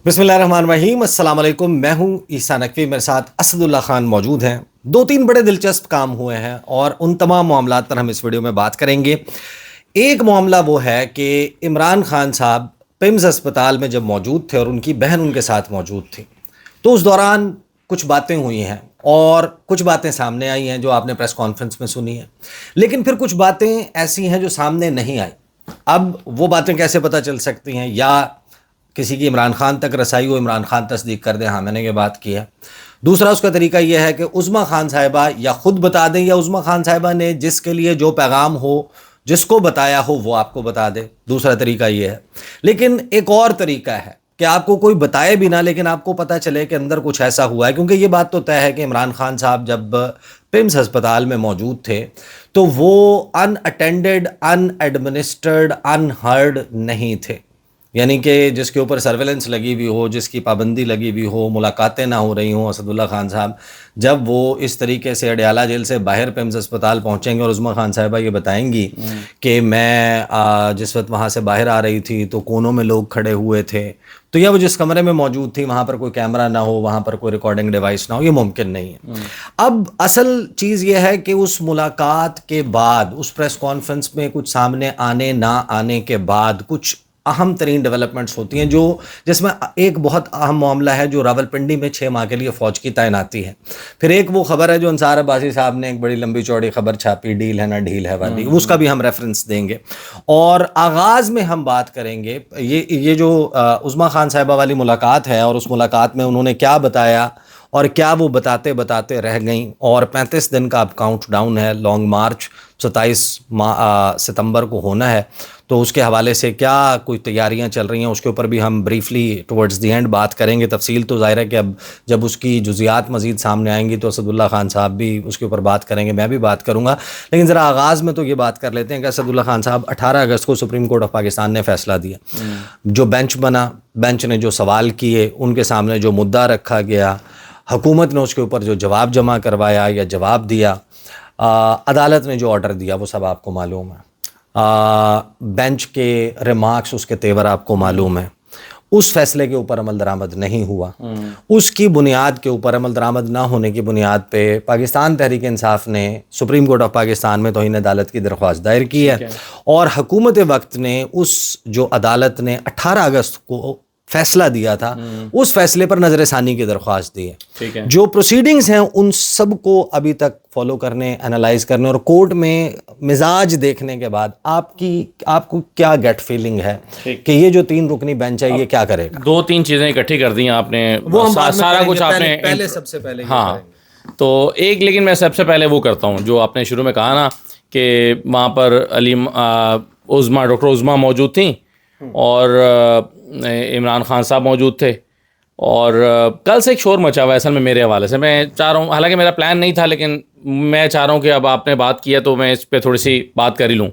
بسم اللہ الرحمن الرحیم، السلام علیکم۔ میں ہوں عیسیٰ نقوی، میرے ساتھ اسد اللہ خان موجود ہیں۔ دو تین بڑے دلچسپ کام ہوئے ہیں اور ان تمام معاملات پر ہم اس ویڈیو میں بات کریں گے۔ ایک معاملہ وہ ہے کہ عمران خان صاحب پیمز اسپتال میں جب موجود تھے اور ان کی بہن ان کے ساتھ موجود تھی، تو اس دوران کچھ باتیں ہوئی ہیں اور کچھ باتیں سامنے آئی ہیں جو آپ نے پریس کانفرنس میں سنی ہیں، لیکن پھر کچھ باتیں ایسی ہیں جو سامنے نہیں آئی۔ اب وہ باتیں کیسے پتہ چل سکتی ہیں؟ یا کسی کی عمران خان تک رسائی ہو، عمران خان تصدیق کر دے ہاں میں نے یہ بات کی ہے۔ دوسرا اس کا طریقہ یہ ہے کہ عظمیٰ خان صاحبہ یا خود بتا دیں، یا عظمیٰ خان صاحبہ نے جس کے لیے جو پیغام ہو، جس کو بتایا ہو، وہ آپ کو بتا دے۔ دوسرا طریقہ یہ ہے۔ لیکن ایک اور طریقہ ہے کہ آپ کو کوئی بتائے بھی نہ، لیکن آپ کو پتہ چلے کہ اندر کچھ ایسا ہوا ہے، کیونکہ یہ بات تو طے ہے کہ عمران خان صاحب جب پیمز ہسپتال میں موجود تھے تو وہ ان اٹینڈڈ، ان ایڈمنسٹرڈ، ان ہرڈ نہیں تھے۔ یعنی کہ جس کے اوپر سرویلنس لگی ہوئی ہو، جس کی پابندی لگی ہوئی ہو، ملاقاتیں نہ ہو رہی ہوں اسد اللہ خان صاحب، جب وہ اس طریقے سے اڈیالہ جیل سے باہر پیمز اسپتال پہنچیں گے اور عظمیٰ خان صاحبہ یہ بتائیں گی کہ میں جس وقت وہاں سے باہر آ رہی تھی تو کونوں میں لوگ کھڑے ہوئے تھے، تو یا وہ جس کمرے میں موجود تھی وہاں پر کوئی کیمرہ نہ ہو، وہاں پر کوئی ریکارڈنگ ڈیوائس نہ ہو، یہ ممکن نہیں ہے۔ اب اصل چیز یہ ہے کہ اس ملاقات کے بعد، اس پریس کانفرنس میں کچھ سامنے آنے نہ آنے کے بعد کچھ اہم ترین ڈیولپمنٹس ہوتی ہیں، جس میں ایک بہت اہم معاملہ ہے جو راولپنڈی میں 6 ماہ کے لیے فوج کی تعیناتی ہے۔ پھر ایک وہ خبر ہے جو انصار عباسی صاحب نے ایک بڑی لمبی چوڑی خبر چھاپی، ڈیل ہے نہ ڈھیل ہے والی، اس کا بھی ہم ریفرنس دیں گے۔ اور آغاز میں ہم بات کریں گے یہ جو عظمیٰ خان صاحبہ والی ملاقات ہے، اور اس ملاقات میں انہوں نے کیا بتایا اور کیا وہ بتاتے بتاتے رہ گئیں، اور 35 دن کا اب کاؤنٹ ڈاؤن ہے، لانگ مارچ 27 ستمبر کو ہونا ہے، تو اس کے حوالے سے کیا کوئی تیاریاں چل رہی ہیں، اس کے اوپر بھی ہم بریفلی ٹورڈز دی اینڈ بات کریں گے۔ تفصیل تو ظاہر ہے کہ اب جب اس کی جزیات مزید سامنے آئیں گی تو اسد اللہ خان صاحب بھی اس کے اوپر بات کریں گے، میں بھی بات کروں گا، لیکن ذرا آغاز میں تو یہ بات کر لیتے ہیں کہ اسد اللہ خان صاحب 18 اگست کو سپریم کورٹ آف پاکستان نے فیصلہ دیا۔ جو بینچ بنا، بینچ نے جو سوال کیے، ان کے سامنے جو مدعا رکھا گیا، حکومت نے اس کے اوپر جو جواب جمع کروایا یا جواب دیا، عدالت نے جو آرڈر دیا وہ سب آپ کو معلوم ہے، بینچ کے ریمارکس، اس کے تیور آپ کو معلوم ہے۔ اس فیصلے کے اوپر عمل درآمد نہیں ہوا، اس کی بنیاد کے اوپر، عمل درآمد نہ ہونے کی بنیاد پہ پاکستان تحریک انصاف نے سپریم کورٹ آف پاکستان میں توہین عدالت کی درخواست دائر کی ہے، اور حکومت وقت نے اس جو عدالت نے 18 اگست کو فیصلہ دیا تھا، اس فیصلے پر نظر ثانی کی درخواست دی ہے۔ جو پروسیڈنگز ہیں ان سب کو ابھی تک فالو کرنے، انالائز کرنے، اور کورٹ میں مزاج دیکھنے کے بعد آپ کو کیا گیٹ فیلنگ ہے کہ یہ جو 3 رکنی بینچ ہے یہ کیا کرے گا؟ 2-3 چیزیں اکٹھی کر دی آپ نے، سارا کچھ آپ نے پہلے سب سے پہلے ہاں تو ایک، لیکن میں سب سے پہلے وہ کرتا ہوں جو آپ نے شروع میں کہا نا کہ وہاں پر ڈاکٹر عظمیٰ موجود تھیں اور عمران خان صاحب موجود تھے، اور کل سے ایک شور مچا ہوا ہے اصل میں میرے حوالے سے۔ میں چاہ رہا ہوں، حالانکہ میرا پلان نہیں تھا، لیکن میں چاہ رہا ہوں کہ اب آپ نے بات کی ہے تو میں اس پہ تھوڑی سی بات کر ہی لوں۔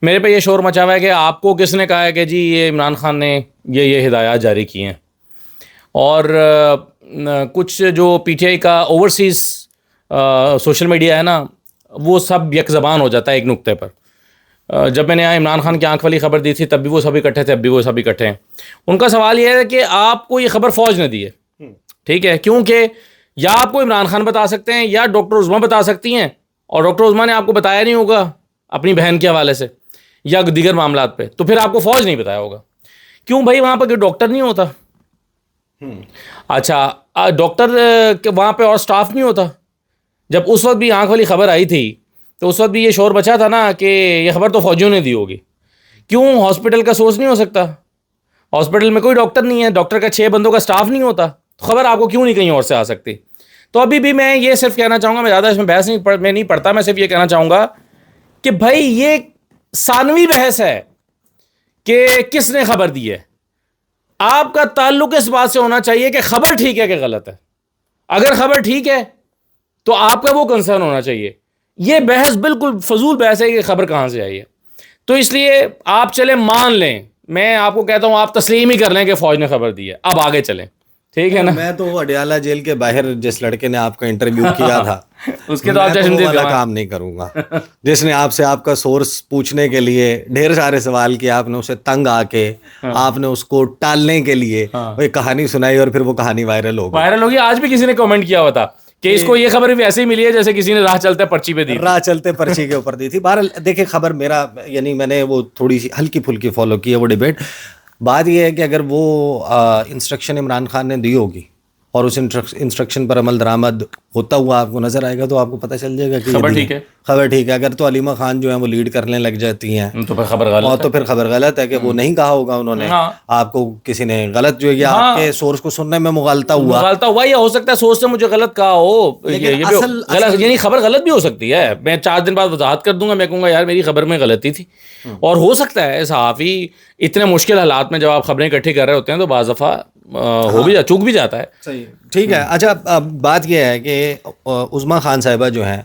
میرے پہ یہ شور مچا ہوا ہے کہ آپ کو کس نے کہا ہے کہ جی یہ عمران خان نے یہ ہدایات جاری کی ہیں، اور کچھ جو پی ٹی آئی کا اوورسیز سوشل میڈیا ہے نا، وہ سب یک زبان ہو جاتا ہے ایک نقطے پر۔ جب میں نے عمران خان کی آنکھ والی خبر دی تھی تب بھی وہ سب اکٹھے تھے، اب بھی وہ سب اکٹھے ہیں۔ ان کا سوال یہ ہے کہ آپ کو یہ خبر فوج نے دی ہے، ٹھیک ہے، کیونکہ یا آپ کو عمران خان بتا سکتے ہیں یا ڈاکٹر عظمیٰ بتا سکتی ہیں، اور ڈاکٹر عظمیٰ نے آپ کو بتایا نہیں ہوگا اپنی بہن کے حوالے سے یا دیگر معاملات پہ، تو پھر آپ کو فوج نہیں بتایا ہوگا۔ کیوں بھائی؟ وہاں پہ کوئی ڈاکٹر نہیں ہوتا؟ اچھا، ڈاکٹر وہاں پہ اور سٹاف نہیں ہوتا؟ جب اس وقت بھی آنکھ والی خبر آئی تھی تو اس وقت بھی یہ شور بچا تھا نا کہ یہ خبر تو فوجیوں نے دی ہوگی۔ کیوں ہاسپٹل کا سورس نہیں ہو سکتا؟ ہاسپٹل میں کوئی ڈاکٹر نہیں ہے، ڈاکٹر کا 6 بندوں کا سٹاف نہیں ہوتا، تو خبر آپ کو کیوں نہیں کہیں اور سے آ سکتی؟ تو ابھی بھی میں یہ صرف کہنا چاہوں گا، میں زیادہ اس میں بحث نہیں پڑھتا، میں صرف یہ کہنا چاہوں گا کہ بھائی یہ ثانوی بحث ہے کہ کس نے خبر دی ہے۔ آپ کا تعلق اس بات سے ہونا چاہیے کہ خبر ٹھیک ہے کہ غلط ہے۔ اگر خبر ٹھیک ہے تو آپ کا وہ کنسرن ہونا چاہیے۔ یہ بحث بالکل فضول بحث ہے کہ خبر کہاں سے آئی ہے۔ تو اس لیے آپ چلیں مان لیں، میں آپ کو کہتا ہوں آپ تسلیم ہی کر لیں کہ فوج نے خبر دی ہے، اب آگے چلیں، ٹھیک ہے نا. میں تو اڈیالہ جیل کے باہر جس لڑکے نے آپ کا انٹرویو کیا تھا اس کے تو آپ چشمدید والا کام نہیں کروں گا جس نے آپ سے آپ کا سورس پوچھنے کے لیے ڈھیر سارے سوال کیے, آپ نے اسے تنگ آ کے آپ نے اس کو ٹالنے کے لیے ایک کہانی سنائی اور پھر وہ کہانی وائرل ہو گئی. آج بھی کسی نے کامنٹ کیا ہوا تھا کہ اس کو یہ خبر بھی ایسے ہی ملی ہے جیسے کسی نے راہ چلتے پرچی پہ دی, راہ چلتے پرچی کے اوپر دی تھی. بہرحال دیکھیں خبر میرا یعنی میں نے وہ تھوڑی سی ہلکی پھلکی فالو کی ہے وہ ڈبیٹ. بات یہ ہے کہ اگر وہ انسٹرکشن عمران خان نے دی ہوگی اور اس انسٹرکشن پر عمل درآمد ہوتا ہوا آپ کو نظر آئے گا تو آپ کو پتہ چل جائے گا کہ خبر ٹھیک ہے, خبر ٹھیک ہے. اگر تو علیمہ خان جو ہیں وہ لیڈ کرنے لگ جاتی ہیں تو پھر خبر غلط, اور تو پھر خبر غلط ہے کہ وہ نہیں کہا ہوگا انہوں نے, آپ کو کسی نے غلط جو ہے آپ کے سورس کو سننے میں مغالطہ ہوا یا ہو سکتا ہے سورس سے مجھے غلط کہا ہو, یعنی خبر غلط بھی ہو سکتی ہے. میں 4 دن بعد وضاحت کر دوں گا, میں کہوں گا یار میری خبر میں غلطی تھی. اور ہو سکتا ہے صحافی اتنے مشکل حالات میں جب آپ خبریں اکٹھی کر رہے ہوتے ہیں تو بعض دفعہ ہو بھی چوک بھی جاتا ہے. صحیح, ٹھیک ہے. اچھا بات یہ ہے کہ عظمیٰ خان صاحبہ جو ہیں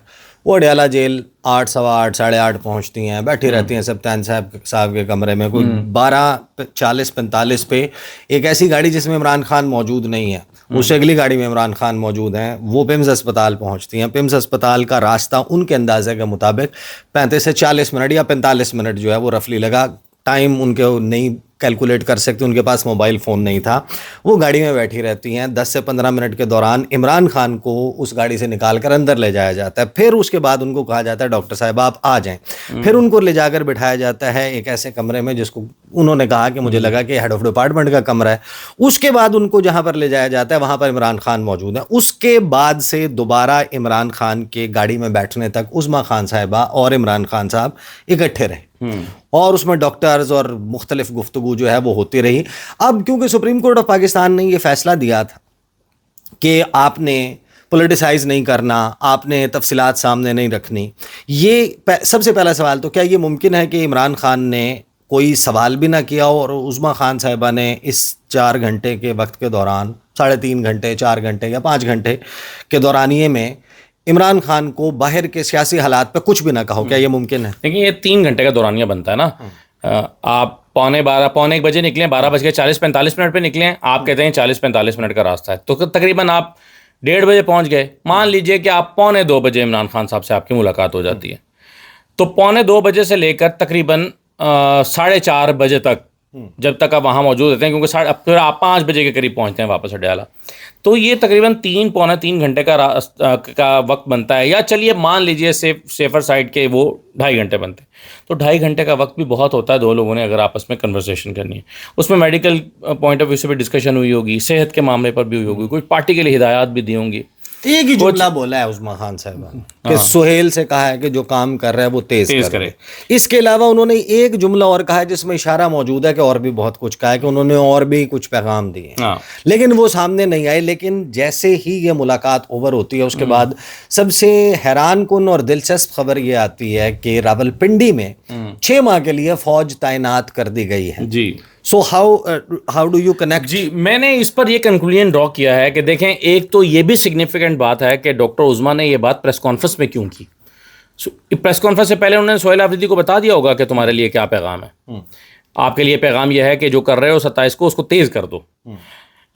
وہ اڈیالہ جیل 8, 8:15, 8:30 پہنچتی ہیں, بیٹھی رہتی ہیں سبطان صاحب کے کمرے میں. کوئی 12:40-45 پہ ایک ایسی گاڑی جس میں عمران خان موجود نہیں ہے, اس سے اگلی گاڑی میں عمران خان موجود ہیں, وہ پمز اسپتال پہنچتی ہیں. پمز اسپتال کا راستہ ان کے اندازے کے مطابق 35 سے 40 منٹ یا 45 منٹ جو ہے وہ رفلی لگا. ٹائم ان کے نہیں کیلکولیٹ کر سکتے, ان کے پاس موبائل فون نہیں تھا. وہ گاڑی میں بیٹھی رہتی ہیں. 10 سے 15 منٹ کے دوران عمران خان کو اس گاڑی سے نکال کر اندر لے جایا جاتا ہے. پھر اس کے بعد ان کو کہا جاتا ہے ڈاکٹر صاحب آپ آ جائیں. پھر ان کو لے جا کر بٹھایا جاتا ہے ایک ایسے کمرے میں جس کو انہوں نے کہا کہ مجھے لگا کہ ہیڈ آف ڈپارٹمنٹ کا کمرہ ہے. اس کے بعد ان کو جہاں پر لے جایا جاتا ہے وہاں پر عمران خان موجود ہیں. اس کے بعد سے دوبارہ عمران خان کے گاڑی میں بیٹھنے تک عظمیٰ خان صاحبہ اور عمران خان صاحب اکٹھے رہے اور اس میں ڈاکٹرز اور مختلف گفتگو جو ہے وہ ہوتی رہی. اب کیونکہ سپریم کورٹ آف پاکستان نے یہ فیصلہ دیا تھا کہ آپ نے پولیٹیسائز نہیں کرنا, آپ نے تفصیلات سامنے نہیں رکھنی, یہ سب سے پہلا سوال تو کیا یہ ممکن ہے کہ عمران خان نے کوئی سوال بھی نہ کیا ہو اور عظمیٰ خان صاحبہ نے اس 4 گھنٹے کے وقت کے دوران 3.5 گھنٹے 4 گھنٹے یا 5 گھنٹے کے دورانیے میں عمران خان کو باہر کے سیاسی حالات پہ کچھ بھی نہ کہو؟ کیا یہ ممکن ہے؟ دیکھیں یہ 3 گھنٹے کا دورانیہ بنتا ہے نا. آپ 12:45 بجے نکلیں, 12:40-45 پہ نکلیں, آپ کہتے ہیں 40-45 منٹ کا راستہ ہے, تو تقریباً آپ 1:30 بجے پہنچ گئے. مان لیجئے کہ آپ 1:45 بجے عمران خان صاحب سے آپ کی ملاقات ہو جاتی ہے, تو 1:45 بجے سے لے کر تقریباً 4:30 بجے تک جب تک آپ وہاں موجود رہتے ہیں, کیونکہ پھر آپ 5 بجے کے قریب پہنچتے ہیں واپس اڈیالہ, تو یہ تقریباً 3-3.25 گھنٹے کا وقت بنتا ہے. یا چلیے مان لیجئے سیفر سائڈ کے وہ 2.5 گھنٹے بنتے ہیں, تو 2.5 گھنٹے کا وقت بھی بہت ہوتا ہے 2 لوگوں نے اگر آپس میں کنورسیشن کرنی ہے. اس میں میڈیکل پوائنٹ آف ویو سے بھی ڈسکشن ہوئی ہوگی, صحت کے معاملے پر بھی ہوئی ہوگی, کوئی پارٹی کے لیے ہدایات بھی دی ہوں گی. ایک ہی جملہ بولا ہے عظمیٰ خان صاحب کہ سہیل سے کہا ہے کہ جو کام کر رہا ہے وہ تیز کرے. اس کے علاوہ انہوں نے ایک جملہ اور کہا ہے جس میں اشارہ موجود ہے کہ اور بھی بہت کچھ کہا ہے کہ انہوں نے اور بھی کچھ پیغام دیے ہیں, لیکن وہ سامنے نہیں آئے. لیکن جیسے ہی یہ ملاقات اوور ہوتی ہے اس کے بعد سب سے حیران کن اور دلچسپ خبر یہ آتی ہے کہ راولپنڈی میں 6 ماہ کے لیے فوج تعینات کر دی گئی ہے. جی so how do you connect? جی میں نے اس پر یہ کنکلوژن ڈرا کیا ہے کہ دیکھیں, ایک تو یہ بھی سگنیفیکنٹ بات ہے کہ ڈاکٹر عظمیٰ نے یہ بات پریس کانفرنس میں کیوں کی. پریس کانفرنس سے پہلے انہوں نے سہیل آفریدی کو بتا دیا ہوگا کہ تمہارے لیے کیا پیغام ہے, آپ کے لیے پیغام یہ ہے کہ جو کر رہے ہو 27 کو اس کو تیز کر دو.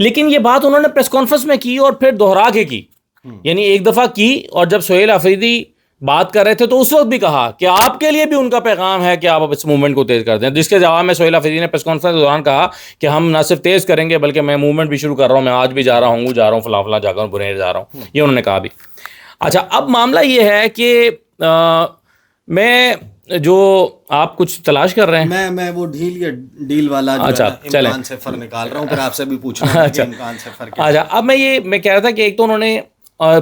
لیکن یہ بات انہوں نے پریس کانفرنس میں کی اور پھر دوہرا کے کی, یعنی ایک دفعہ کی, اور جب سہیل آفریدی بات کر رہے تھے تو اس وقت بھی کہا کہ آپ کے لیے بھی ان کا پیغام ہے کہ آپ اس موومنٹ کو تیز کر دیں. جس کے جواب میں سہیل آفریدی نے پریس کانفرنس کے دوران کہا کہ ہم نہ صرف تیز کریں گے بلکہ میں موومنٹ بھی شروع کر رہا ہوں, میں آج بھی جا رہا ہوں فلاں جا کر برے جا رہا ہوں, یہ انہوں نے کہا بھی. اچھا اب معاملہ یہ ہے کہ میں جو آپ کچھ تلاش کر رہے ہیں, میں وہ ڈیل والا امکان سے فر نکال رہا ہوں, پھر آپ سے بھی پوچھنا ہے کہ امکان سے فر کیا. اچھا اب میں کہہ رہا تھا کہ ایک تو انہوں نے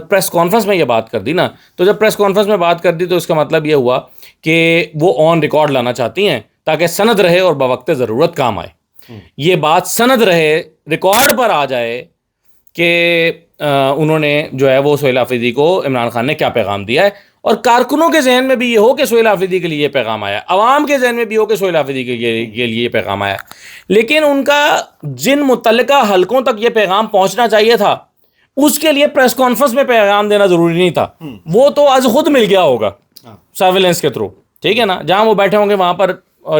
پریس کانفرنس میں یہ بات کر دی نا, تو جب پریس کانفرنس میں بات کر دی تو اس کا مطلب یہ ہوا کہ وہ آن ریکارڈ لانا چاہتی ہیں تاکہ سند رہے اور بوقت ضرورت کام آئے. یہ بات سند رہے, ریکارڈ پر آ جائے کہ انہوں نے جو ہے وہ سہیل آفریدی کو عمران خان نے کیا پیغام دیا ہے, اور کارکنوں کے ذہن میں بھی یہ ہو کہ سہیل آفریدی کے لیے یہ پیغام آیا, عوام کے ذہن میں بھی ہو کہ سہیل آفریدی کے لیے یہ پیغام آیا. لیکن ان کا جن متعلقہ حلقوں تک یہ پیغام پہنچنا چاہیے تھا اس کے لیے پریس کانفرنس میں پیغام دینا ضروری نہیں تھا, وہ تو آج خود مل گیا ہوگا سرویلنس کے تھرو, ٹھیک ہے نا, جہاں وہ بیٹھے ہوں گے وہاں پر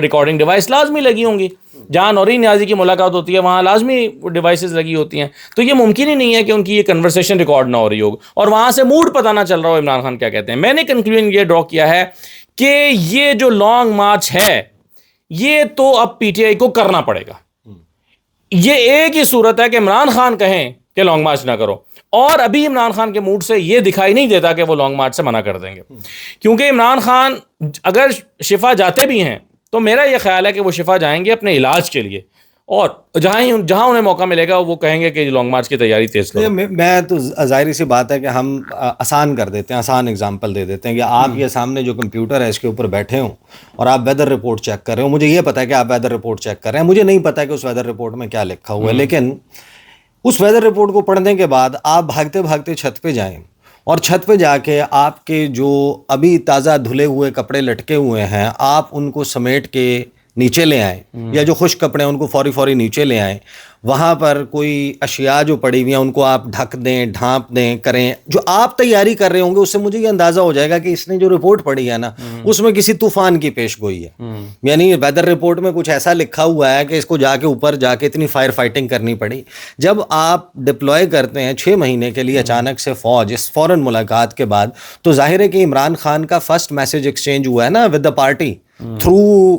ریکارڈنگ ڈیوائس لازمی لگی ہوں گی. جہاں نورین نیازی کی ملاقات ہوتی ہے وہاں لازمی ڈیوائسز لگی ہوتی ہیں, تو یہ ممکن ہی نہیں ہے کہ ان کی یہ کنورسیشن ریکارڈ نہ ہو رہی ہو اور وہاں سے موڈ پتہ نہ چل رہا ہو عمران خان کیا کہتے ہیں. میں نے کنکلوژن یہ ڈرا کیا ہے کہ یہ جو لانگ مارچ ہے یہ تو اب پی ٹی آئی کو کرنا پڑے گا. یہ ایک ہی صورت ہے کہ عمران خان کہیں کہ لانگ مارچ نہ کرو, اور ابھی عمران خان کے موڈ سے یہ دکھائی نہیں دیتا کہ وہ لانگ مارچ سے منع کر دیں گے, کیونکہ عمران خان اگر شفا جاتے بھی ہیں تو میرا یہ خیال ہے کہ وہ شفا جائیں گے اپنے علاج کے لیے, اور جہاں انہیں موقع ملے گا وہ کہیں گے کہ لانگ مارچ کی تیاری تیز کرو. میں تو ظاہری سی بات ہے کہ ہم آسان کر دیتے ہیں, آسان اگزامپل دے دیتے ہیں کہ آپ یہ سامنے جو کمپیوٹر ہے اس کے اوپر بیٹھے ہوں اور آپ ویدر رپورٹ چیک کر رہے ہو. مجھے یہ پتا ہے کہ آپ ویدر رپورٹ چیک کر رہے ہیں, مجھے نہیں پتا کہ اس ویدر رپورٹ میں کیا لکھا ہوا ہے, لیکن اس ویدر رپورٹ کو پڑھنے کے بعد آپ بھاگتے بھاگتے چھت پہ جائیں اور چھت پہ جا کے آپ کے جو ابھی تازہ دھلے ہوئے کپڑے لٹکے ہوئے ہیں آپ ان کو سمیٹ کے نیچے لے آئیں, یا جو خشک کپڑے ہیں ان کو فوری نیچے لے آئیں. وہاں پر کوئی اشیاء جو پڑی ہوئی ہیں ان کو آپ ڈھک دیں, ڈھانپ دیں, کریں جو آپ تیاری کر رہے ہوں گے. اس سے مجھے یہ اندازہ ہو جائے گا کہ اس نے جو رپورٹ پڑھی ہے نا اس میں کسی طوفان کی پیش گوئی ہے. یعنی ویدر رپورٹ میں کچھ ایسا لکھا ہوا ہے کہ اس کو جا کے اوپر جا کے اتنی فائر فائٹنگ کرنی پڑی. جب آپ ڈپلوائے کرتے ہیں 6 مہینے کے لیے اچانک سے فوج اس فوراً ملاقات کے بعد, تو ظاہر ہے کہ عمران خان کا فرسٹ میسج ایکسچینج ہوا ہے نا with the party through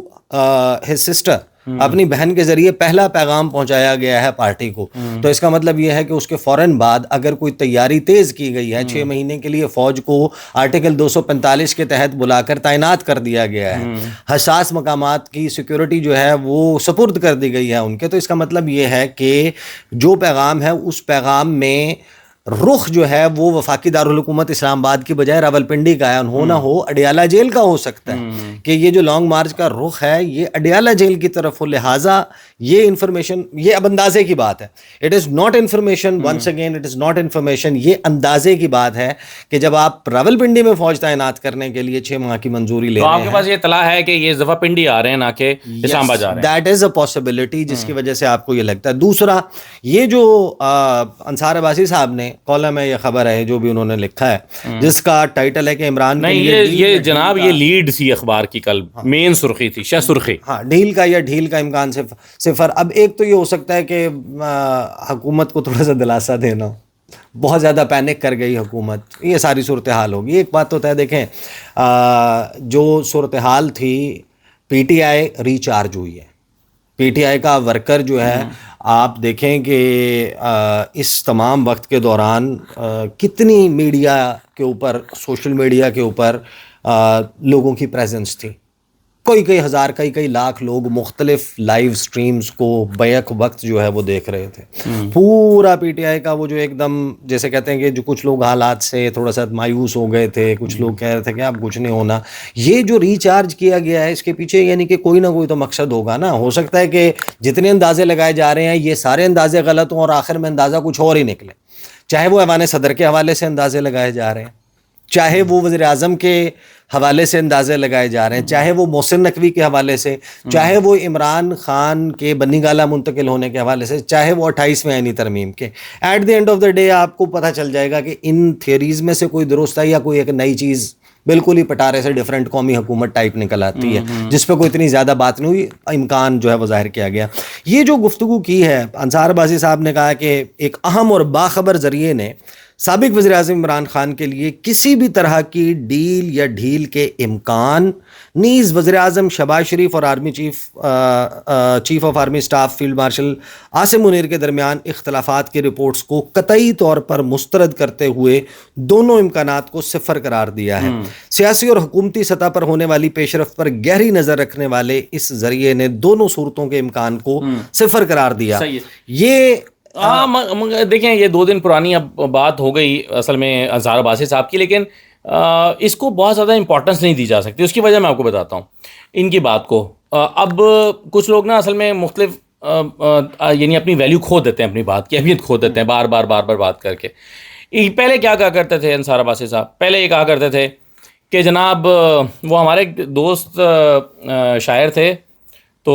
his sister, اپنی بہن کے ذریعے پہلا پیغام پہنچایا گیا ہے پارٹی کو. تو اس کا مطلب یہ ہے کہ اس کے فوراً بعد اگر کوئی تیاری تیز کی گئی ہے, 6 مہینے کے لیے فوج کو آرٹیکل 245 کے تحت بلا کر تعینات کر دیا گیا ہے, حساس مقامات کی سیکیورٹی جو ہے وہ سپرد کر دی گئی ہے ان کے, تو اس کا مطلب یہ ہے کہ جو پیغام ہے اس پیغام میں رخ جو ہے وہ وفاقی دارالحکومت اسلام آباد کی بجائے راولپنڈی کا ہے, نہ ہو اڈیالہ جیل کا ہو سکتا ہے کہ یہ جو لانگ مارچ کا رخ ہے یہ اڈیالہ جیل کی طرف ہو. لہٰذا یہ انفارمیشن, یہ اب اندازے کی بات ہے, it is not information, once again it is not information, یہ اندازے کی بات ہے کہ جب آپ راولپنڈی میں فوج تعینات کرنے کے لیے 6 ماہ کی منظوری لے رہے ہیں, تو آپ کے پاس یہ اطلاع ہے کہ یہ دفعہ پنڈی آ رہے ہیں نہ کہ اسلام آباد جا رہے ہیں. دیٹ از اے پاسبلٹی جس کی وجہ سے آپ کو یہ لگتا ہے. دوسرا یہ جو انصار عباسی صاحب نے کالم ہے, یہ خبر ہے جو بھی انہوں نے لکھا ہے جس کا ٹائٹل ہے کہ عمران نہیں, یہ جناب یہ لیڈ تھی اخبار کی, کل مین سرخی تھی, شہ سرخی, ہاں ڈھیل کا یا ڈھیل کا امکان صفر. اب ایک تو یہ ہو سکتا ہے کہ حکومت کو تھوڑا سا دلاسا دینا, بہت زیادہ پینک کر گئی حکومت, یہ ساری صورتحال ہوگی. ایک بات تو ہے, دیکھیں جو صورتحال تھی پی ٹی آئی ریچارج ہوئی ہے. پی ٹی آئی کا ورکر جو ہے آپ دیکھیں کہ اس تمام وقت کے دوران کتنی میڈیا کے اوپر, سوشل میڈیا کے اوپر لوگوں کی پریزنس تھی. کئی ہزار کئی لاکھ لوگ مختلف لائیو سٹریمز کو بیک وقت جو ہے وہ دیکھ رہے تھے. پورا پی ٹی آئی کا وہ جو ایک دم جیسے کہتے ہیں کہ جو کچھ لوگ حالات سے تھوڑا سا مایوس ہو گئے تھے, کچھ لوگ کہہ رہے تھے کہ اب کچھ نہیں ہونا. یہ جو ریچارج کیا گیا ہے اس کے پیچھے یعنی کہ کوئی نہ کوئی تو مقصد ہوگا نا. ہو سکتا ہے کہ جتنے اندازے لگائے جا رہے ہیں یہ سارے اندازے غلط ہوں اور آخر میں اندازہ کچھ اور ہی نکلے, چاہے وہ ایوان صدر کے حوالے سے اندازے لگائے جا رہے ہیں, چاہے وہ وزیر اعظم کے حوالے سے اندازے لگائے جا رہے ہیں, چاہے وہ محسن نقوی کے حوالے سے, چاہے وہ عمران خان کے بنی گالہ منتقل ہونے کے حوالے سے, چاہے وہ 28ویں آئینی ترمیم کے. At the end of the day آپ کو پتہ چل جائے گا کہ ان تھیوریز میں سے کوئی درست ہے یا کوئی ایک نئی چیز بالکل ہی پٹارے سے ڈیفرنٹ قومی حکومت ٹائپ نکل آتی ہے جس پہ کوئی اتنی زیادہ بات نہیں ہوئی. امکان جو ہے وہ ظاہر کیا گیا. یہ جو گفتگو کی ہے انصار عباسی صاحب نے کہا کہ ایک اہم اور باخبر ذریعے نے سابق وزیر اعظم عمران خان کے لیے کسی بھی طرح کی ڈیل یا ڈھیل کے امکان نیز وزیر اعظم شہباز شریف اور army chief of army staff field marshal Asim Munir کے درمیان اختلافات کی رپورٹس کو قطعی طور پر مسترد کرتے ہوئے دونوں امکانات کو صفر قرار دیا ہے. سیاسی اور حکومتی سطح پر ہونے والی پیش رفت پر گہری نظر رکھنے والے اس ذریعے نے دونوں صورتوں کے امکان کو صفر قرار دیا. یہ دیکھیں یہ 2 دن پرانی اب بات ہو گئی اصل میں انصار عباسی صاحب کی, لیکن اس کو بہت زیادہ امپورٹنس نہیں دی جا سکتی. اس کی وجہ میں آپ کو بتاتا ہوں ان کی بات کو. اب کچھ لوگ نا اصل میں مختلف یعنی اپنی ویلیو کھو دیتے ہیں, اپنی بات کی اہمیت کھو دیتے ہیں بار بار بات کر کے. پہلے کیا کہا کرتے تھے انصار عباسی صاحب, پہلے یہ کہا کرتے تھے کہ جناب وہ ہمارے دوست شاعر تھے, تو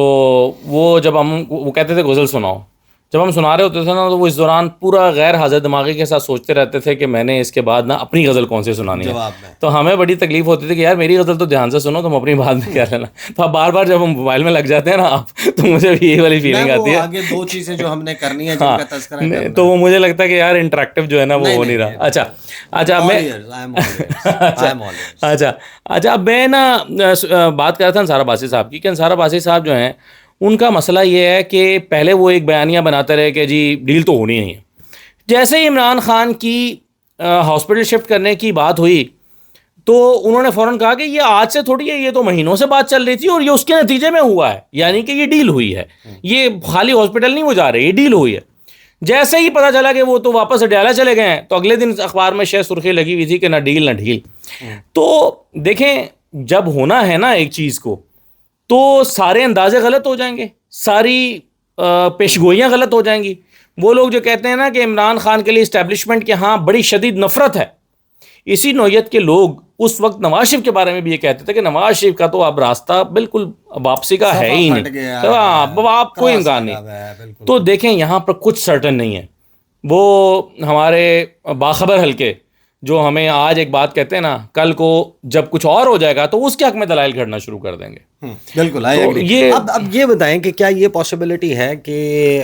وہ جب وہ کہتے تھے غزل سناؤ, جب ہم سنا رہے ہوتے تھے نا تو وہ اس دوران پورا غیر حاضر دماغی کے ساتھ سوچتے رہتے تھے کہ میں نے اس کے بعد نا اپنی غزل کون سی سنانی ہے. تو ہمیں بڑی تکلیف ہوتی تھی کہ یار میری غزل تو دھیان سے سنو, تم اپنی بات میں کیا لینا. تو اب بار بار جب ہم موبائل میں لگ جاتے ہیں نا آپ, تو مجھے بھی یہی والی فیلنگ آتی ہے. آگے دو چیزیں جو ہم نے کرنی ہے جن کا تذکرہ کرنا ہے, تو وہ مجھے لگتا ہے کہ یار انٹریکٹیو جو ہے نا وہ ہو نہیں رہا. اچھا اب میں نا بات کر رہا تھا انصار عباسی صاحب کی, کہ انصار عباسی صاحب جو ہیں ان کا مسئلہ یہ ہے کہ پہلے وہ ایک بیانیہ بناتے رہے کہ جی ڈیل تو ہونی نہیں ہے. جیسے ہی عمران خان کی ہاسپٹل شفٹ کرنے کی بات ہوئی تو انہوں نے فوراً کہا کہ یہ آج سے تھوڑی ہے, یہ تو مہینوں سے بات چل رہی تھی اور یہ اس کے نتیجے میں ہوا ہے, یعنی کہ یہ ڈیل ہوئی ہے, یہ خالی ہاسپٹل نہیں وہ جا رہے, یہ ڈیل ہوئی ہے. جیسے ہی پتہ چلا کہ وہ تو واپس اڈیالہ چلے گئے ہیں تو اگلے دن اخبار میں شہ سرخی لگی ہوئی تھی کہ نہ ڈیل نہ ڈھیل. تو دیکھیں جب ہونا ہے نا ایک چیز کو تو سارے اندازے غلط ہو جائیں گے, ساری پیشگوئیاں غلط ہو جائیں گی. وہ لوگ جو کہتے ہیں نا کہ عمران خان کے لیے اسٹیبلشمنٹ کے ہاں بڑی شدید نفرت ہے, اسی نوعیت کے لوگ اس وقت نواز شریف کے بارے میں بھی یہ کہتے تھے کہ نواز شریف کا تو اب راستہ بالکل واپسی کا ہے ہی نہیں, آپ کوئی امکان نہیں. تو دیکھیں یہاں پر کچھ سرٹن نہیں ہے. وہ ہمارے باخبر حلقے جو ہمیں آج ایک بات کہتے ہیں نا, کل کو جب کچھ اور ہو جائے گا تو اس کے حق میں دلائل گھڑنا شروع کر دیں گے. بالکل. اب یہ بتائیں کہ کیا یہ پاسبلٹی ہے کہ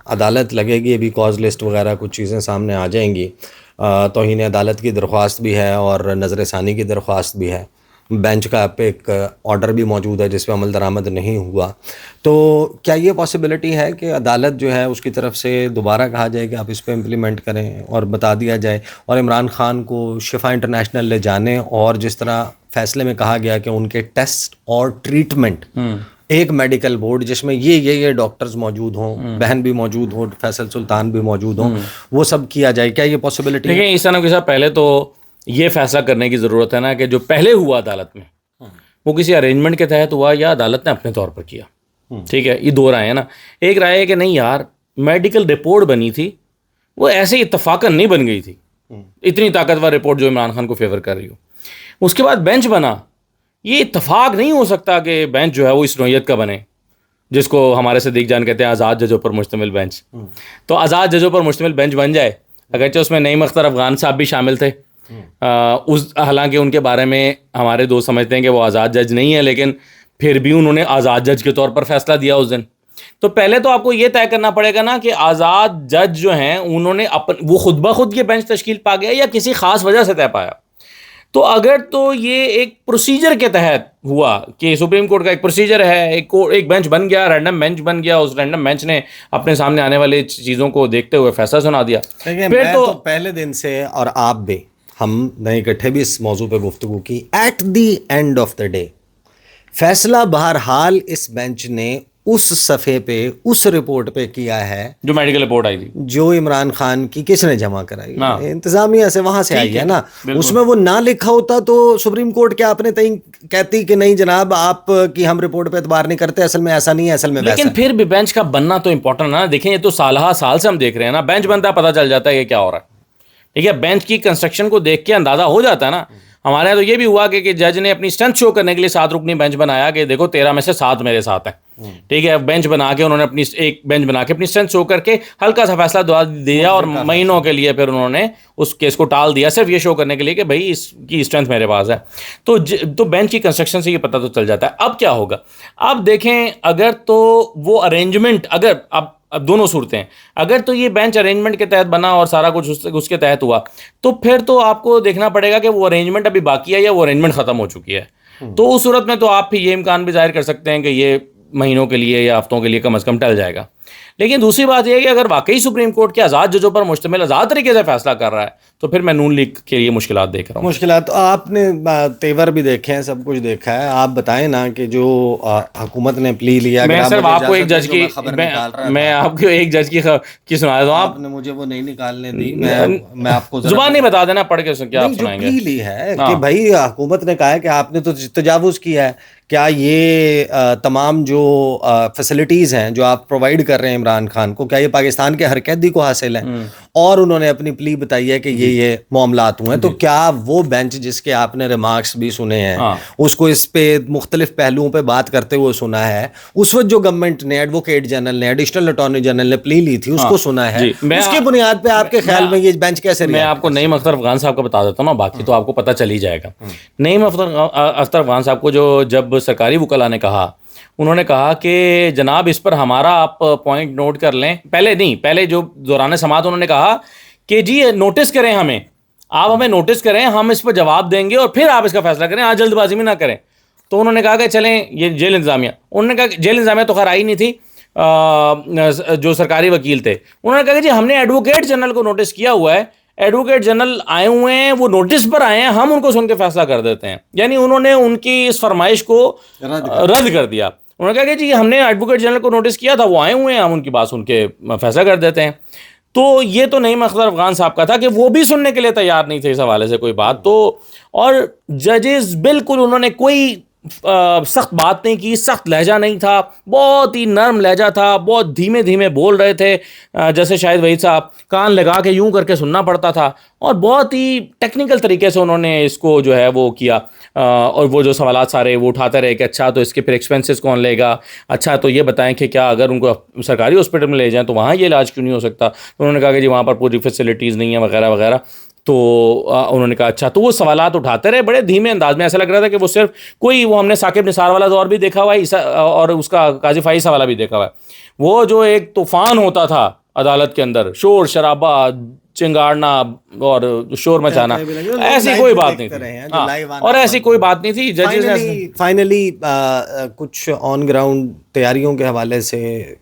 عدالت لگے گی, ابھی کاز لسٹ وغیرہ کچھ چیزیں سامنے آ جائیں گی, توہین عدالت کی درخواست بھی ہے اور نظر ثانی کی درخواست بھی ہے, بینچ کا ایک آرڈر بھی موجود ہے جس پہ عمل درآمد نہیں ہوا, تو کیا یہ پاسبلٹی ہے کہ عدالت جو ہے اس کی طرف سے دوبارہ کہا جائے کہ آپ اس پہ امپلیمنٹ کریں اور بتا دیا جائے, اور عمران خان کو شفا انٹرنیشنل لے جانے, اور جس طرح فیصلے میں کہا گیا کہ ان کے ٹیسٹ اور ٹریٹمنٹ ایک میڈیکل بورڈ جس میں یہ ڈاکٹرز موجود ہوں, بہن بھی موجود ہوں, فیصل سلطان بھی موجود ہوں, وہ سب کیا جائے, کیا یہ پاسبلٹی ہے؟ دیکھیں عیسیٰ نبی صاحب پہلے تو یہ فیصلہ کرنے کی ضرورت ہے نا کہ جو پہلے ہوا عدالت میں وہ کسی ارینجمنٹ کے تحت ہوا یا عدالت نے اپنے طور پر کیا. ٹھیک ہے, یہ دو رائے ہیں نا. ایک رائے ہے کہ نہیں یار میڈیکل رپورٹ بنی تھی وہ ایسے اتفاقاً نہیں بن گئی تھی, اتنی طاقتور رپورٹ جو عمران خان کو فیور کر رہی ہو. اس کے بعد بینچ بنا, یہ اتفاق نہیں ہو سکتا کہ بینچ جو ہے وہ اس نوعیت کا بنے جس کو ہمارے صدیق جان کہتے ہیں آزاد ججوں پر مشتمل بینچ. تو آزاد ججوں پر مشتمل بینچ بن جائے, اگرچہ اس میں نعیم اختر افغان صاحب بھی شامل تھے, حالانکہ ان کے بارے میں ہمارے دوست سمجھتے ہیں کہ وہ آزاد جج نہیں ہے, لیکن پھر بھی انہوں نے آزاد جج کے طور پر فیصلہ دیا اس دن. تو پہلے تو آپ کو یہ طے کرنا پڑے گا نا کہ آزاد جج جو ہیں انہوں نے وہ خود بخود یہ بینچ تشکیل پا گیا یا کسی خاص وجہ سے طے پایا. تو اگر تو یہ ایک پروسیجر کے تحت ہوا کہ سپریم کورٹ کا ایک پروسیجر ہے, ایک بینچ بن گیا, رینڈم بینچ بن گیا, اس رینڈم بینچ نے اپنے سامنے آنے والے چیزوں کو دیکھتے ہوئے فیصلہ سنا دیا. پھر تو پہلے دن سے, اور آپ بھی, ہم نے اکٹھے بھی اس موضوع پہ گفتگو کی, at the end of the day فیصلہ بہرحال اس بینچ نے اس صفحے پہ, اس رپورٹ پہ کیا ہے جو میڈیکل رپورٹ آئی تھی, جو عمران خان کی کس نے جمع کرائی, انتظامیہ سے وہاں سے آئی ہے نا. اس میں وہ نہ لکھا ہوتا تو سپریم کورٹ کیا اپنے تئیں کہتی کہ نہیں جناب آپ کی ہم رپورٹ پہ اعتبار نہیں کرتے, اصل میں ایسا نہیں ہے, اصل میں ویسا. لیکن پھر بھی بینچ کا بننا تو امپورٹنٹ ہے نا. دیکھیں یہ تو سالہ سال سے ہم دیکھ رہے ہیں نا, بینچ بنتا ہے پتہ چل جاتا ہے کہ کیا ہو رہا ہے. ٹھیک ہے, بینچ کی کنسٹرکشن کو دیکھ کے اندازہ ہو جاتا ہے نا. ہمارے یہاں تو یہ بھی ہوا کہ جج نے اپنی اسٹرینتھ شو کرنے کے لیے 7 رکنی بینچ بنایا کہ دیکھو 13 میں سے 7 میرے ساتھ ہیں. ٹھیک ہے, بینچ بنا کے انہوں نے اپنی ایک بینچ بنا کے اپنی اسٹرینتھ شو کر کے ہلکا سا فیصلہ دیا, اور مہینوں کے لیے پھر انہوں نے اس کیس کو ٹال دیا صرف یہ شو کرنے کے لیے کہ بھائی اس کی اسٹرینتھ میرے پاس ہے. تو بینچ کی کنسٹرکشن سے یہ پتہ تو چل جاتا ہے. اب کیا ہوگا, اب دیکھیں اگر تو وہ ارینجمنٹ, اگر اب دونوں صورتیں, اگر تو یہ بینچ ارینجمنٹ کے تحت بنا اور سارا کچھ اس کے تحت ہوا تو پھر تو آپ کو دیکھنا پڑے گا کہ وہ ارینجمنٹ ابھی باقی ہے یا وہ ارینجمنٹ ختم ہو چکی ہے. تو اس صورت میں تو آپ پھر یہ امکان بھی ظاہر کر سکتے ہیں کہ یہ مہینوں کے لیے یا ہفتوں کے لیے کم از کم ٹل جائے گا. لیکن دوسری بات یہ ہے کہ اگر واقعی سپریم کورٹ کے آزاد ججوں پر مشتمل آزاد طریقے سے فیصلہ کر رہا ہے تو پھر میں نون لیگ کے لیے مشکلات دیکھ رہا ہوں. مشکلات آپ نے تیور بھی دیکھے ہیں, سب کچھ دیکھا ہے. آپ بتائیں نا کہ جو حکومت نے پلی لیا, میں صرف آپ کو ایک جج کی, میں آپ کو ایک جج کی سنا دوں. آپ نے مجھے وہ نہیں نکالنے دی, میں آپ کو زبان نہیں بتا دینا, پڑھ کے کیا آپ سنائیں گے. پلی لی ہے کہ بھائی حکومت نے کہا ہے کہ آپ نے تو تجاوز کیا ہے, کیا یہ تمام جو فیسلٹیز ہیں جو آپ پرووائڈ کر رہے ہیں عمران خان کو, کیا یہ پاکستان کے ہر قیدی کو حاصل ہے؟ اور انہوں نے اپنی پلی بتائی ہے کہ یہ معاملات ہوئے ہیں. تو کیا وہ بینچ جس کے آپ نے ریمارکس بھی سنے ہیں, اس کو اس پہ مختلف پہلوؤں پہ بات کرتے ہوئے سنا ہے, اس وقت جو گورنمنٹ نے ایڈوکیٹ جنرل نے ایڈیشنل اٹارنی جنرل نے پلی لی تھی اس کو سنا ہے, اس کی بنیاد پہ آپ کے خیال میں یہ بینچ کیسے؟ میں آپ کو نعیم اختر افغان صاحب کا بتا دیتا ہوں نا, باقی تو آپ کو پتہ چل ہی جائے گا. نعیم اختر افغان صاحب کو جب سرکاری وکلاء نے کہا, انہوں نے کہا کہ جناب اس پر ہمارا آپ پوائنٹ نوٹ کر لیں, پہلے جو دوران سماعت انہوں نے کہا کہ جی نوٹس کریں ہمیں, آپ ہمیں نوٹس کریں, ہم اس پر جواب دیں گے اور پھر آپ اس کا فیصلہ کریں, آج جلد بازی میں نہ کریں. تو انہوں نے کہا کہ چلیں یہ جیل انتظامیہ, انہوں نے کہا کہ جیل انتظامیہ تو خیر آئی نہیں تھی, جو سرکاری وکیل تھے انہوں نے کہا کہ جی ہم نے ایڈوکیٹ جنرل کو نوٹس کیا ہوا ہے, ایڈوکیٹ جنرل آئے ہوئے ہیں, وہ نوٹس پر آئے ہیں, ہم ان کو سن کے فیصلہ کر دیتے ہیں. یعنی انہوں نے ان کی اس فرمائش کو رد کر دیا. انہوں نے کہا کہ جی ہم نے ایڈوکیٹ جنرل کو نوٹس کیا تھا, وہ آئے ہوئے ہیں, ہم ان کی بات سن کے فیصلہ کر دیتے ہیں. تو یہ تو نعیم اختر افغان صاحب کا تھا کہ وہ بھی سننے کے لیے تیار نہیں تھے اس حوالے سے کوئی بات. تو اور ججز بالکل انہوں نے کوئی سخت بات نہیں کی, سخت لہجہ نہیں تھا, بہت ہی نرم لہجہ تھا, بہت دھیمے دھیمے بول رہے تھے, جیسے شاہد وحید صاحب کان لگا کے یوں کر کے سننا پڑتا تھا, اور بہت ہی ٹیکنیکل طریقے سے انہوں نے اس کو جو ہے وہ کیا. اور وہ جو سوالات سارے وہ اٹھاتے رہے کہ اچھا تو اس کے پھر ایکسپینسز کون لے گا, اچھا تو یہ بتائیں کہ کیا اگر ان کو سرکاری ہاسپٹل میں لے جائیں تو وہاں یہ علاج کیوں نہیں ہو سکتا. انہوں نے کہا کہ جی وہاں پر پوری فیسلٹیز نہیں ہیں وغیرہ وغیرہ. تو انہوں نے کہا اچھا, تو وہ سوالات اٹھاتے رہے بڑے دھیمے انداز میں, ایسا لگ رہا تھا کہ وہ صرف کوئی وہ ہم نے ثاقب نثار والا دور بھی دیکھا ہوا ہے اور اس کا قاضی فائز والا بھی دیکھا ہوا ہے. وہ جو ایک طوفان ہوتا تھا عدالت کے اندر, شور شرابہ, چنگاڑنا اور شور مچانا, ایسی کوئی بات نہیں تھی. اور ایسی کوئی بات نہیں تھی. ججز فائنلی کچھ آن گراؤنڈ تیاریوں کے حوالے سے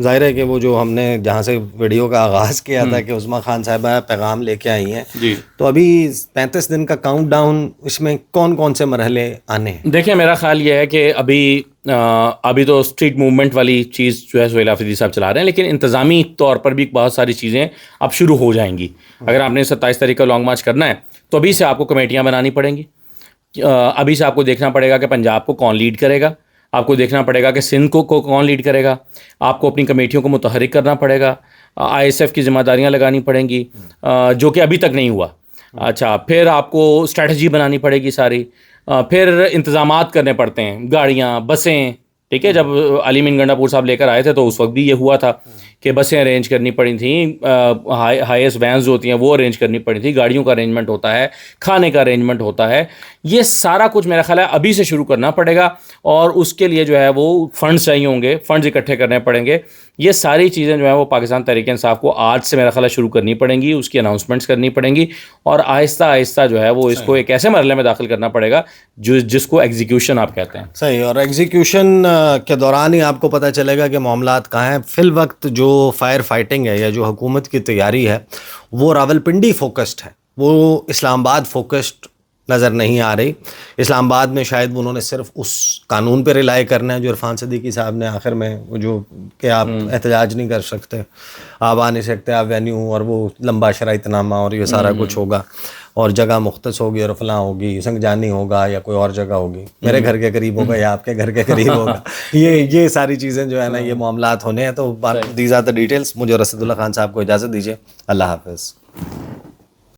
ظاہر ہے کہ وہ جو ہم نے جہاں سے ویڈیو کا آغاز کیا تھا کہ عظمیٰ خان صاحبہ پیغام لے کے آئی ہیں, تو ابھی 35 دن کا کاؤنٹ ڈاؤن, اس میں کون کون سے مرحلے آنے ہیں؟ دیکھیں میرا خیال یہ ہے کہ ابھی تو اسٹریٹ موومنٹ والی چیز جو ہے سہیل آفریدی صاحب چلا رہے ہیں, لیکن انتظامی طور پر بھی بہت ساری چیزیں اب شروع ہو جائیں گی. اگر آپ نے 27 تاریخ کا لانگ مارچ کرنا ہے تو ابھی سے آپ کو کمیٹیاں بنانی پڑیں گی, ابھی سے آپ کو دیکھنا پڑے گا کہ پنجاب کو کون لیڈ کرے گا, آپ کو دیکھنا پڑے گا کہ سندھ کو کون لیڈ کرے گا, آپ کو اپنی کمیٹیوں کو متحرک کرنا پڑے گا, ISF کی ذمہ داریاں لگانی پڑیں گی جو کہ ابھی تک نہیں ہوا. اچھا, پھر آپ کو اسٹریٹجی بنانی پڑے گی ساری, پھر انتظامات کرنے پڑتے ہیں, گاڑیاں, بسیں. ٹھیک ہے, جب علی مین گنڈا پور صاحب لے کر آئے تھے تو اس وقت بھی یہ ہوا تھا کہ بسیں ارینج کرنی پڑی تھیں, ہائیسٹ وینز جو ہوتی ہیں وہ ارینج کرنی پڑی تھی, گاڑیوں کا ارینجمنٹ ہوتا ہے, کھانے کا ارینجمنٹ ہوتا ہے. یہ سارا کچھ میرا خیال ہے ابھی سے شروع کرنا پڑے گا, اور اس کے لیے جو ہے وہ فنڈز چاہیے ہوں گے, فنڈز اکٹھے کرنے پڑیں گے. یہ ساری چیزیں جو ہیں وہ پاکستان تحریک انصاف کو آج سے میرا خیال ہے شروع کرنی پڑیں گی, اس کی اناؤنسمنٹس کرنی پڑیں گی, اور آہستہ آہستہ جو ہے وہ اس کو ایک ایسے مرحلے میں داخل کرنا پڑے گا جس کو ایگزیکیوشن آپ کہتے ہیں. صحیح, اور ایگزیکیوشن کے دوران ہی آپ کو پتہ چلے گا کہ معاملات کہاں ہیں. فی الوقت جو فائر فائٹنگ ہے یا جو حکومت کی تیاری ہے وہ راولپنڈی فوکسڈ ہے, وہ اسلام آباد فوکسڈ نظر نہیں آ رہی. اسلام آباد میں شاید انہوں نے صرف اس قانون پہ ریلائی کرنا ہے جو عرفان صدیقی صاحب نے آخر میں وہ جو کہ آپ احتجاج نہیں کر سکتے, آپ آ نہیں سکتے, آپ وینیو اور وہ لمبا شرائط نامہ اور یہ سارا کچھ ہوگا, اور جگہ مختص ہوگی اور فلاں ہوگی, سنگجانی ہوگا یا کوئی اور جگہ ہوگی, میرے گھر کے قریب ہوگا یا آپ کے گھر کے قریب ہوگا. یہ ساری چیزیں جو ہے نا یہ معاملات ہونے ہیں. تو دیز آر دی ڈیٹیلس. مجھے رسد اللہ خان صاحب کو اجازت دیجیے. اللہ حافظ.